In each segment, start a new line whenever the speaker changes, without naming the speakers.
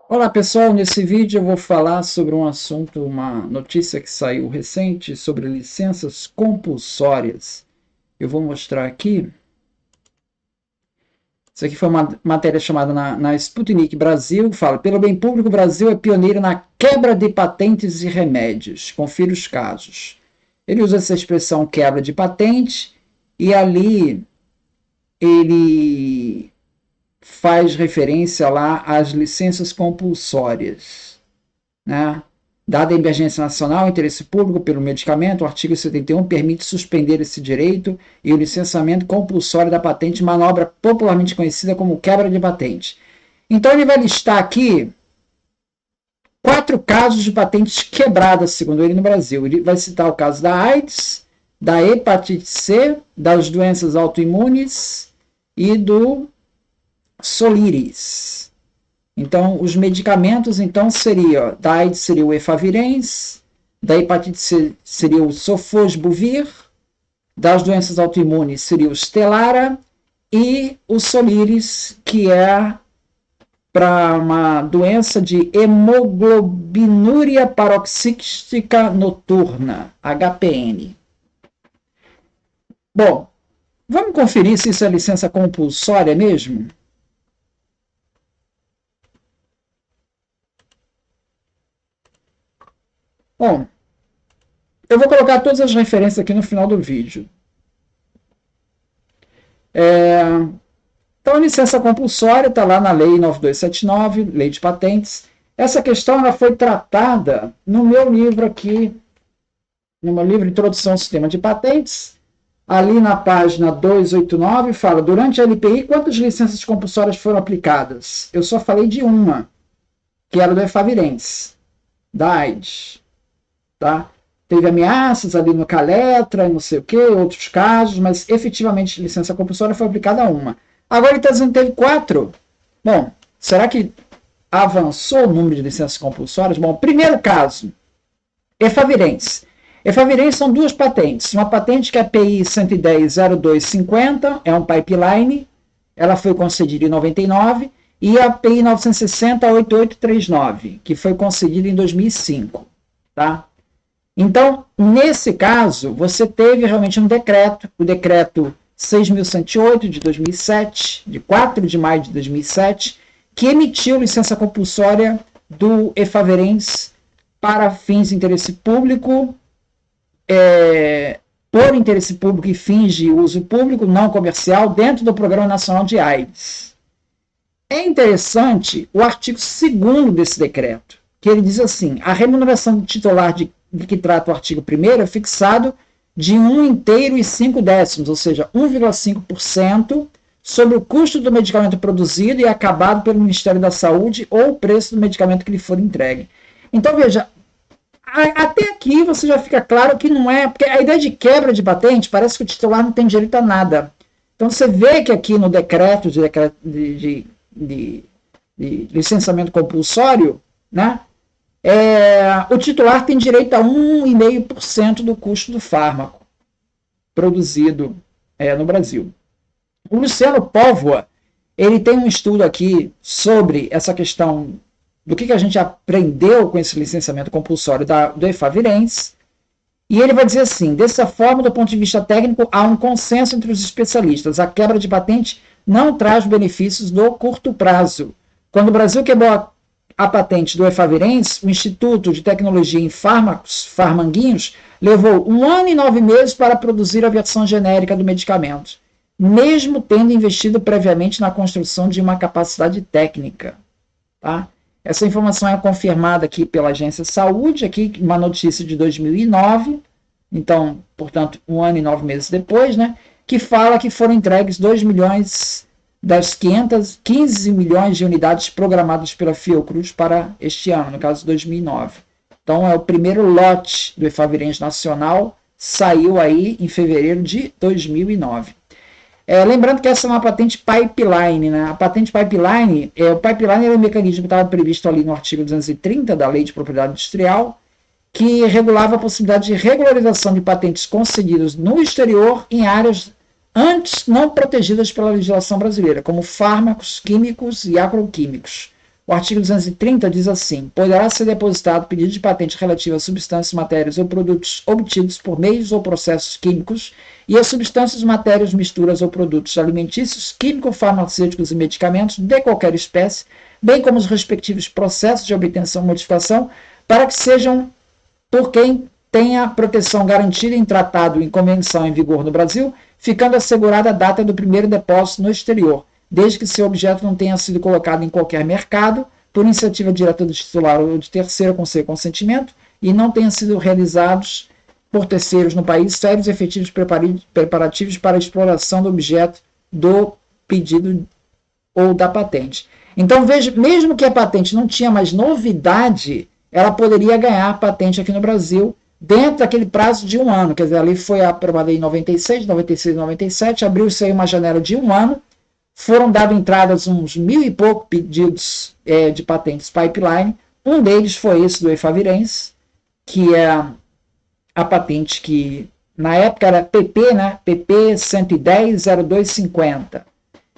Olá pessoal, nesse vídeo eu vou falar sobre um assunto, uma notícia que saiu recente sobre licenças compulsórias. Eu vou mostrar aqui. Isso aqui foi uma matéria chamada na Sputnik Brasil, que fala: pelo bem público, o Brasil é pioneiro na quebra de patentes e remédios. Confira os casos. Ele usa essa expressão quebra de patente e ali ele faz referência lá às licenças compulsórias, né? Dada a emergência nacional, interesse público pelo medicamento, o artigo 71 permite suspender esse direito e o licenciamento compulsório da patente, manobra popularmente conhecida como quebra de patente. Então ele vai listar aqui 4 casos de patentes quebradas, segundo ele, no Brasil. Ele vai citar o caso da AIDS, da hepatite C, das doenças autoimunes e do Soliris. Então, os medicamentos, então, seria, da AIDS seria o Efavirenz, da hepatite C seria o Sofosbuvir, das doenças autoimunes seria o Stelara e o Soliris, que é para uma doença de hemoglobinúria paroxística noturna, HPN. Bom, vamos conferir se isso é licença compulsória mesmo? Bom, eu vou colocar todas as referências aqui no final do vídeo. Então, a licença compulsória está lá na Lei 9279, Lei de Patentes. Essa questão ela foi tratada no meu livro aqui, no meu livro Introdução ao Sistema de Patentes. Ali na página 289 fala: durante a LPI, quantas licenças compulsórias foram aplicadas? Eu só falei de uma, que era do Efavirenz, da AIDS. Tá? Teve ameaças ali no Caletra, não sei o que, outros casos, mas efetivamente licença compulsória foi aplicada a uma. Agora ele está dizendo que teve 4. Bom, será que avançou o número de licenças compulsórias? Bom, primeiro caso, Efavirenz. Efavirenz são 2 patentes. Uma patente que é a PI 110.0250, é um pipeline, ela foi concedida em 99, e a PI 960.8839, que foi concedida em 2005. Tá? Então, nesse caso, você teve realmente um decreto, o decreto 6.108 de 2007, de 4 de maio de 2007, que emitiu licença compulsória do Efavirenz para fins de interesse público, por interesse público e fins de uso público não comercial dentro do Programa Nacional de AIDS. É interessante o artigo 2º desse decreto, que ele diz assim: a remuneração do titular de que trata o artigo 1º é fixado de 1,5, ou seja, 1,5% sobre o custo do medicamento produzido e acabado pelo Ministério da Saúde ou o preço do medicamento que lhe for entregue. Então, veja, até aqui você já fica claro que não é, porque a ideia de quebra de patente parece que o titular não tem direito a nada. Então você vê que aqui no decreto de licenciamento compulsório, né, o titular tem direito a 1,5% do custo do fármaco produzido no Brasil. O Luciano Póvoa, ele tem um estudo aqui sobre essa questão do que a gente aprendeu com esse licenciamento compulsório do Efavirenz, e ele vai dizer assim: dessa forma, do ponto de vista técnico, há um consenso entre os especialistas. A quebra de patente não traz benefícios no curto prazo. Quando o Brasil quebrou a patente do Efavirenz, o Instituto de Tecnologia em Fármacos, Farmanguinhos, levou 1 ano e 9 meses para produzir a versão genérica do medicamento, mesmo tendo investido previamente na construção de uma capacidade técnica. Tá? Essa informação é confirmada aqui pela Agência Saúde, aqui uma notícia de 2009, então, portanto, 1 ano e 9 meses depois, né, que fala que foram entregues 2 milhões das 15 milhões de unidades programadas pela Fiocruz para este ano, no caso 2009. Então, é o primeiro lote do Efavirenz Nacional, saiu aí em fevereiro de 2009. Lembrando que essa é uma patente pipeline, né? A patente pipeline, o pipeline é um mecanismo que estava previsto ali no artigo 230 da Lei de Propriedade Industrial, que regulava a possibilidade de regularização de patentes concedidas no exterior em áreas antes não protegidas pela legislação brasileira, como fármacos, químicos e agroquímicos, O artigo 230 diz assim: poderá ser depositado pedido de patente relativo a substâncias, matérias ou produtos obtidos por meios ou processos químicos e a substâncias, matérias, misturas ou produtos alimentícios, químico-farmacêuticos e medicamentos de qualquer espécie, bem como os respectivos processos de obtenção e modificação, para que sejam por quem tenha proteção garantida em tratado em convenção em vigor no Brasil, ficando assegurada a data do primeiro depósito no exterior, desde que seu objeto não tenha sido colocado em qualquer mercado, por iniciativa direta do titular ou de terceiro com seu consentimento, e não tenha sido realizados por terceiros no país sérios e efetivos preparativos para a exploração do objeto do pedido ou da patente. Então, veja, mesmo que a patente não tinha mais novidade, ela poderia ganhar patente aqui no Brasil dentro daquele prazo de 1 ano. Quer dizer, ali foi aprovada em 96, 96, 97, abriu-se aí uma janela de 1 ano, foram dadas entradas uns 1.000 e pouco pedidos de patentes pipeline. Um deles foi esse do Efavirense, que é a patente que na época era PP, né? PP 110.0250.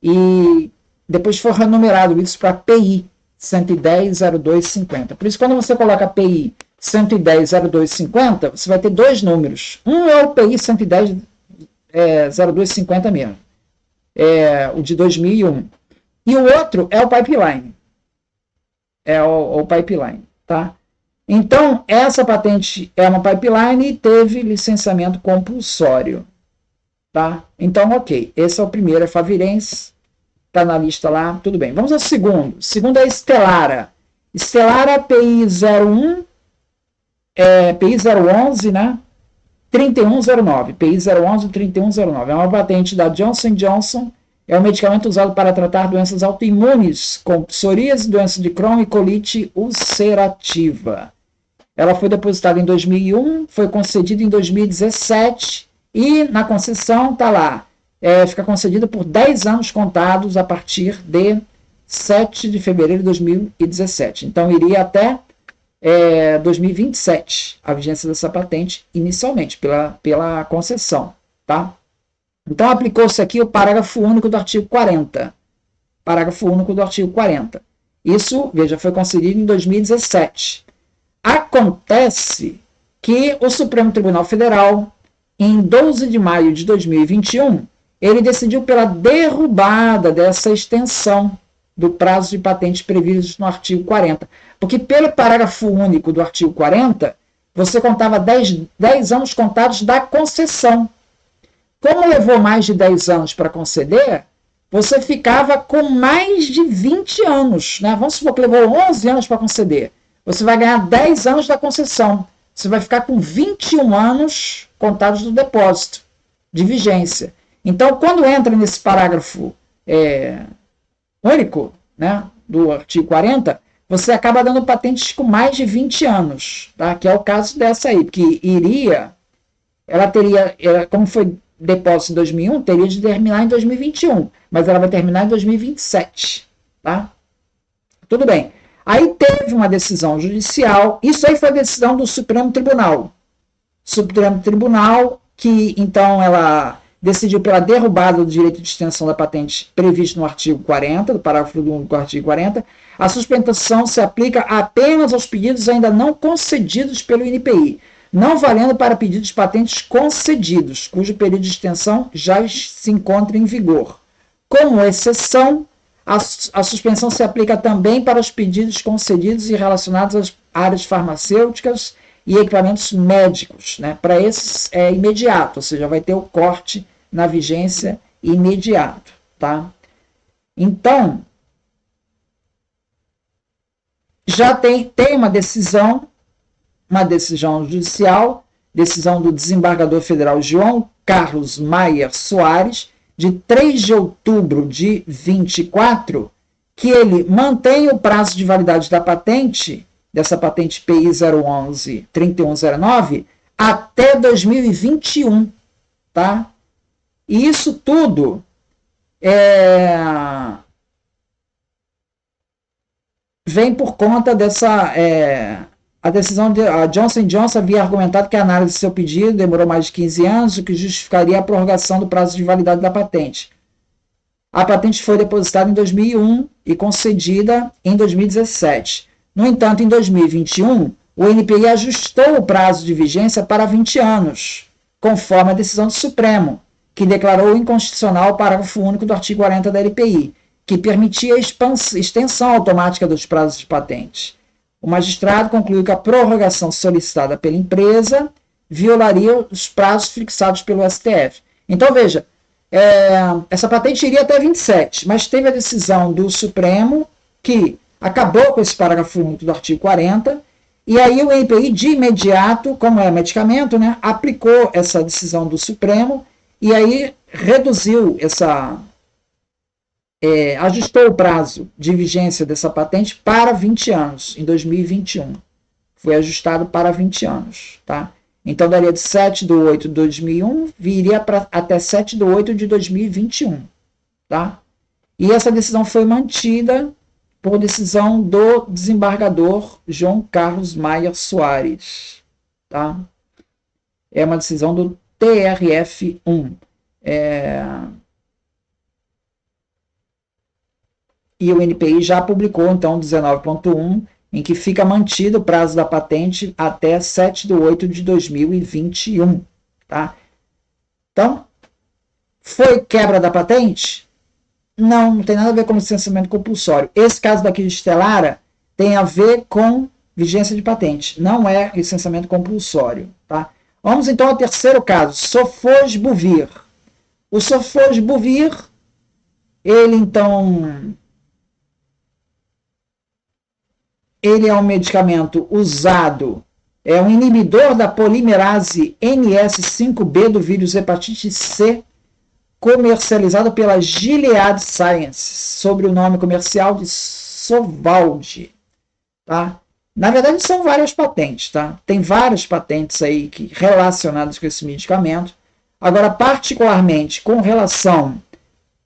E depois foi renumerado isso para PI 110.0250. Por isso, quando você coloca PI 110.0250, você vai ter dois números. Um é o PI 110.0250 mesmo, o de 2001. E o outro é o pipeline. É o pipeline, tá? Então, essa patente é uma pipeline e teve licenciamento compulsório, tá? Então, ok. Esse é o primeiro, é Favirense, está na lista lá, tudo bem. Vamos ao segundo. O segundo é Estelara. Estelara PI 01, PI 011, né? 3109. PI 011 3109. É uma patente da Johnson Johnson. É um medicamento usado para tratar doenças autoimunes, como psoríase, doença de Crohn e colite ulcerativa. Ela foi depositada em 2001, foi concedida em 2017 e na concessão está lá. Fica concedida por 10 anos contados a partir de 7 de fevereiro de 2017. Então, iria até 2027 a vigência dessa patente, inicialmente, pela concessão. Tá? Então, aplicou-se aqui o parágrafo único do artigo 40. Parágrafo único do artigo 40. Isso, veja, foi concedido em 2017. Acontece que o Supremo Tribunal Federal, em 12 de maio de 2021, ele decidiu pela derrubada dessa extensão do prazo de patente previsto no artigo 40. Porque pelo parágrafo único do artigo 40, você contava 10 anos contados da concessão. Como levou mais de 10 anos para conceder, você ficava com mais de 20 anos. Né? Vamos supor que levou 11 anos para conceder. Você vai ganhar 10 anos da concessão. Você vai ficar com 21 anos contados do depósito de vigência. Então, quando entra nesse parágrafo único, né, do artigo 40, você acaba dando patentes com mais de 20 anos, tá? Que é o caso dessa aí, porque ela teria, como foi depósito em 2001, teria de terminar em 2021, mas ela vai terminar em 2027, tá? Tudo bem. Aí teve uma decisão judicial, isso aí foi a decisão do Supremo Tribunal. Supremo Tribunal, que então ela decidiu pela derrubada do direito de extensão da patente previsto no artigo 40, do parágrafo único do artigo 40. A suspensão se aplica apenas aos pedidos ainda não concedidos pelo INPI, não valendo para pedidos de patentes concedidos, cujo período de extensão já se encontra em vigor. Como exceção, a suspensão se aplica também para os pedidos concedidos e relacionados às áreas farmacêuticas e equipamentos médicos. Né? Para esses é imediato, ou seja, vai ter o corte na vigência imediato. Tá? Então, já tem uma decisão judicial, decisão do desembargador federal João Carlos Maier Soares, de 3 de outubro de 24, que ele mantém o prazo de validade da patente, dessa patente PI 011 3109, até 2021, tá? E isso tudo vem por conta dessa... a decisão de a Johnson Johnson havia argumentado que a análise do seu pedido demorou mais de 15 anos, o que justificaria a prorrogação do prazo de validade da patente. A patente foi depositada em 2001 e concedida em 2017. No entanto, em 2021, o NPI ajustou o prazo de vigência para 20 anos, conforme a decisão do Supremo, que declarou inconstitucional o parágrafo único do artigo 40 da LPI, que permitia a extensão automática dos prazos de patente. O magistrado concluiu que a prorrogação solicitada pela empresa violaria os prazos fixados pelo STF. Então, veja, essa patente iria até 27, mas teve a decisão do Supremo que acabou com esse parágrafo único do artigo 40, e aí o NPI, de imediato, como é medicamento, né, aplicou essa decisão do Supremo, e aí reduziu ajustou o prazo de vigência dessa patente para 20 anos, em 2021. Foi ajustado para 20 anos, tá? Então, daria de 7 de 8 de 2001, viria até 7 de 8 de 2021, tá? E essa decisão foi mantida por decisão do desembargador João Carlos Maia Soares, tá? É uma decisão do TRF1. E o NPI já publicou, então, 19.1, em que fica mantido o prazo da patente até 7 de 8 de 2021. Tá? Então, foi quebra da patente? Não tem nada a ver com licenciamento compulsório. Esse caso daqui de Estelara tem a ver com vigência de patente. Não é licenciamento compulsório. Tá? Vamos, então, ao terceiro caso. Sofosbuvir. O Sofosbuvir, ele, então... ele é um medicamento usado, é um inibidor da polimerase NS5B do vírus hepatite C, comercializado pela Gilead Sciences, sob o nome comercial de Sovaldi. Tá? Na verdade, são várias patentes. Tá? Tem várias patentes aí relacionadas com esse medicamento. Agora, particularmente com relação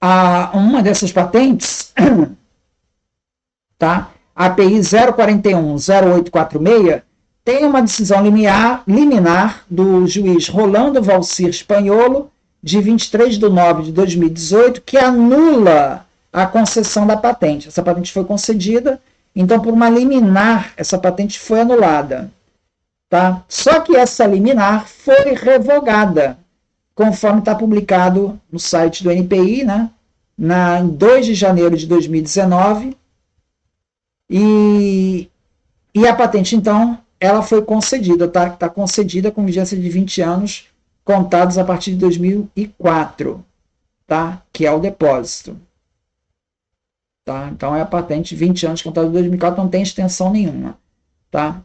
a uma dessas patentes, tá? API 041-0846, tem uma decisão liminar do juiz Rolando Valcir Spanholo, de 23 de nove de 2018, que anula a concessão da patente. Essa patente foi concedida, então, por uma liminar, essa patente foi anulada. Tá? Só que essa liminar foi revogada, conforme está publicado no site do NPI, né? Em 2 de janeiro de 2019, e a patente, então, ela foi concedida, tá? Está concedida com vigência de 20 anos, contados a partir de 2004, tá? Que é o depósito. Tá? Então, é a patente 20 anos, contados de 2004, não tem extensão nenhuma. Tá?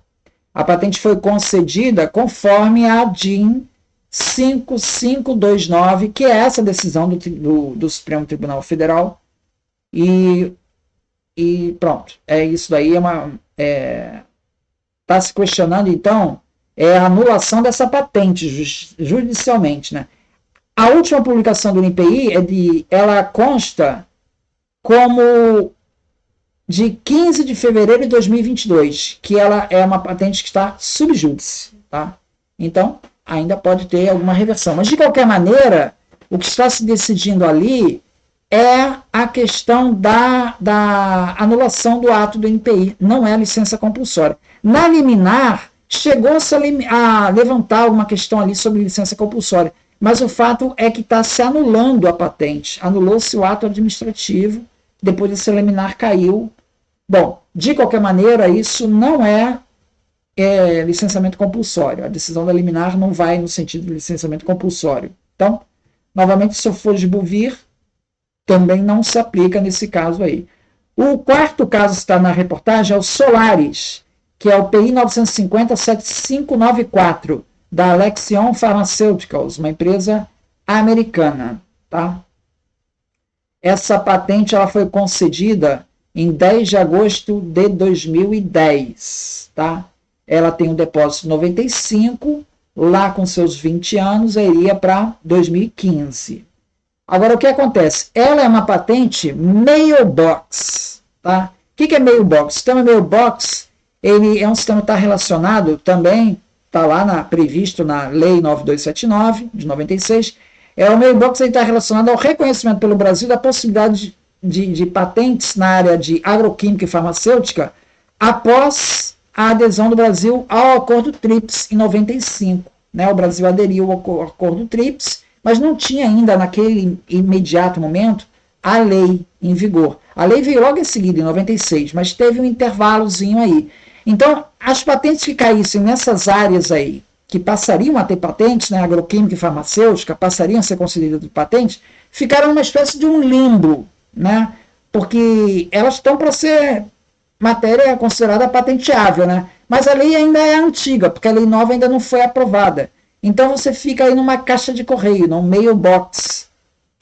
A patente foi concedida conforme a DIN 5529, que é essa decisão do Supremo Tribunal Federal, e pronto, é isso daí, está se questionando, então, a anulação dessa patente judicialmente, né? A última publicação do NPI, ela consta como de 15 de fevereiro de 2022, que ela é uma patente que está sub judice, tá? Então, ainda pode ter alguma reversão, mas de qualquer maneira, o que está se decidindo ali é a questão da anulação do ato do NPI, não é a licença compulsória. Na liminar, chegou-se a levantar uma questão ali sobre licença compulsória, mas o fato é que está se anulando a patente, anulou-se o ato administrativo, depois esse liminar caiu. Bom, de qualquer maneira, isso não é licenciamento compulsório, a decisão da liminar não vai no sentido do licenciamento compulsório. Então, novamente, se eu for de Buvir, também não se aplica nesse caso aí. O quarto caso que está na reportagem é o Solaris, que é o PI 950-7594, da Alexion Pharmaceuticals, uma empresa americana. Tá? Essa patente ela foi concedida em 10 de agosto de 2010. Tá? Ela tem um depósito 95, lá com seus 20 anos, iria para 2015. Agora, o que acontece? Ela é uma patente mailbox. Tá? O que é mailbox? O sistema mailbox ele é um sistema que está relacionado também, está lá previsto na Lei 9279, de 96, O meio box está relacionado ao reconhecimento pelo Brasil da possibilidade de patentes na área de agroquímica e farmacêutica após a adesão do Brasil ao Acordo TRIPS em 95. Né? O Brasil aderiu ao Acordo TRIPS, mas não tinha ainda, naquele imediato momento, a lei em vigor. A lei veio logo em seguida, em 96, mas teve um intervalozinho aí. Então, as patentes que caíssem nessas áreas aí, que passariam a ter patentes, né, agroquímica e farmacêutica, passariam a ser concedidas de patentes, ficaram numa espécie de um limbo, né? Porque elas estão para ser matéria considerada patenteável, né? Mas a lei ainda é antiga, porque a lei nova ainda não foi aprovada. Então você fica aí numa caixa de correio, num mailbox,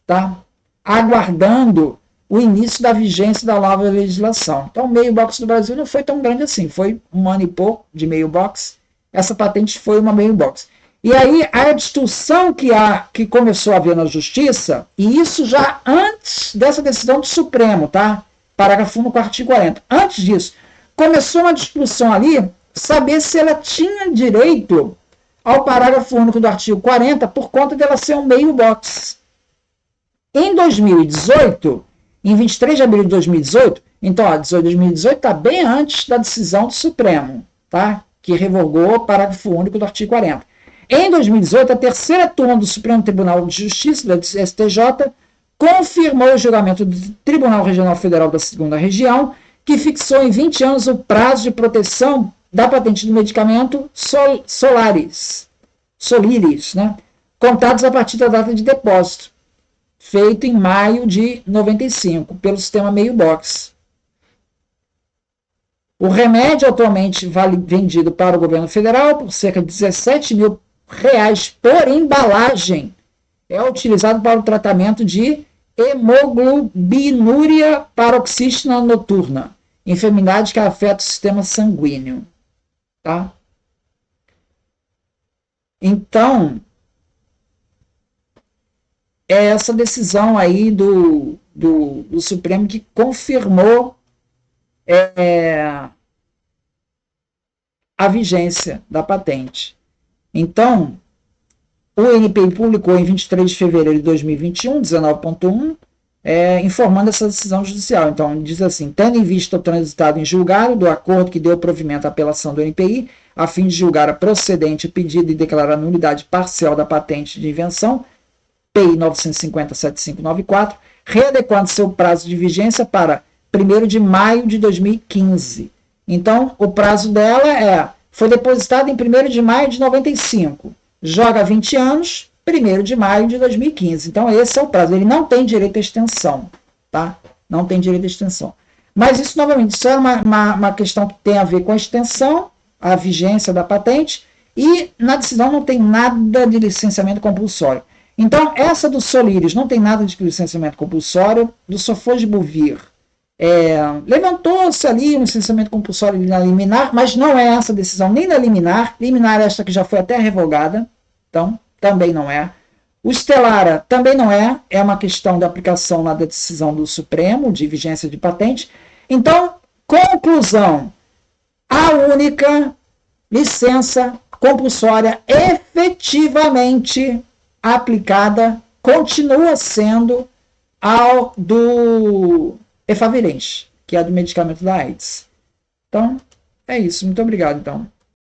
tá? Aguardando o início da vigência da nova legislação. Então o mailbox do Brasil não foi tão grande assim, foi um ano e pouco de mailbox. Essa patente foi uma mailbox. E aí a distorção que começou a haver na justiça, e isso já antes dessa decisão do Supremo, tá? Parágrafo 1 do artigo 40. Antes disso, começou uma discussão ali, saber se ela tinha direito ao parágrafo único do artigo 40 por conta dela ser um mailbox. Em 2018, em 23 de abril de 2018, então, 2018 está bem antes da decisão do Supremo, tá? Que revogou o parágrafo único do artigo 40. Em 2018, a terceira turma do Supremo Tribunal de Justiça, da STJ, confirmou o julgamento do Tribunal Regional Federal da 2ª Região, que fixou em 20 anos o prazo de proteção da patente do medicamento Soliris, né? Contados a partir da data de depósito, feito em maio de 95, pelo sistema Mailbox. O remédio atualmente vendido para o governo federal por cerca de R$17 mil por embalagem. É utilizado para o tratamento de hemoglobinúria paroxística noturna, enfermidade que afeta o sistema sanguíneo. Tá? Então, é essa decisão aí do Supremo que confirmou a vigência da patente. Então, o NPI publicou em 23 de fevereiro de 2021, 19.1, informando essa decisão judicial. Então, diz assim: tendo em vista o transitado em julgado do acordo que deu provimento à apelação do NPI, a fim de julgar a procedente o pedido e declarar a nulidade parcial da patente de invenção, PI 950-7594, readequando seu prazo de vigência para 1º de maio de 2015. Então, o prazo dela foi depositado em 1º de maio de 95. Joga 20 anos, 1º de maio de 2015. Então, esse é o prazo. Ele não tem direito à extensão, tá? Não tem direito à extensão. Mas isso, novamente, isso é uma questão que tem a ver com a extensão, a vigência da patente, e na decisão não tem nada de licenciamento compulsório. Então, essa do Soliris não tem nada de licenciamento compulsório, do Sofosbuvir levantou-se ali um licenciamento compulsório na liminar, mas não é essa decisão nem da liminar. Liminar esta que já foi até revogada, então também não é. O Stelara também não é uma questão da aplicação lá da decisão do Supremo, de vigência de patente. Então, conclusão, a única licença compulsória efetivamente aplicada continua sendo ao do Efavirenz, que é do medicamento da AIDS. Então, é isso. Muito obrigado, então.